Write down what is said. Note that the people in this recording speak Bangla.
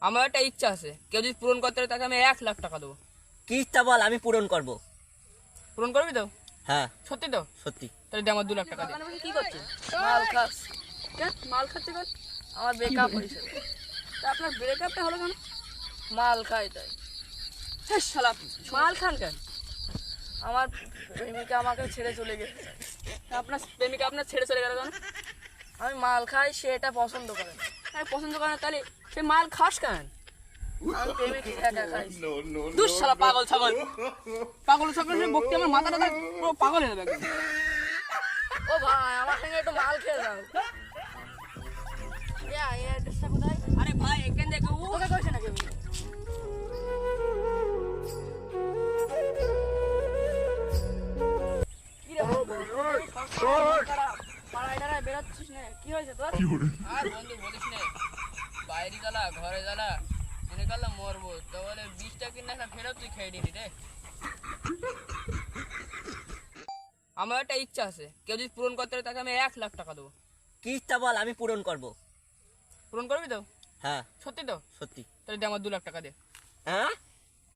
আমার একটা ইচ্ছা আছে, কেউ যদি পূরণ করতে পারে তাকে আমি 1,00,000 টাকা দেবো। কি ইচ্ছা বল, আমি পূরণ করব। পূরণ করবি তো? হ্যাঁ সত্যি তো? সত্যি। তাহলে দে আমার 2,00,000 টাকা দে। কি করছিস? মাল খাস? কেন মাল খাচ্ছে কেন? আমার ব্রেকআপ হয়েছে। তা আপনার ব্রেকআপটা হলো কেন? মাল খাই তাই। হ্যাঁ শালা, মাল খান কেন? আমার প্রেমিকা আমাকে ছেড়ে চলে গেছে। তা আপনার প্রেমিকা আপনার ছেড়ে চলে গেল কেন? আমি মাল খাই, সে এটা পছন্দ করে না। আমি পছন্দ করে না, তাহলে সে মাল খাস কেন? আমি প্রেমিকা একা খাই। দুঃ শালা পাগল ছাগল। পাগল ছাগল বকতে আমার মাথাটা পুরো পাগল হয়ে যাবে একদম। ও ভাই, আমার সঙ্গে একটু মাল খেয়ে যাও। এই অ্যাড্রেসটা কোথায়? আরে ভাই, এখান থেকে ওকে কইছে নাকি? কি রে পাড়ায় বেরোচ্ছিস না? কি হয়েছে তোর? আর বন্ধু বলিস না, বাইরে জ্বালা ঘরে জ্বালা, মনে করলাম মরবো, তো বলে 20টা কিনে একটা ফেরত তুই খেয়ে নিবি রে। আমার একটা ইচ্ছা আছে, কেউ যদি পূরণ করতে পারে তাকে আমি 1,00,000 টাকা দেবো। কি ইচ্ছা বল, আমি পূরণ করব। পূরণ করবি তো? হ্যাঁ সত্যি তো? সত্যি। তাহলে দে আমার 2,00,000 টাকা দে। হ্যাঁ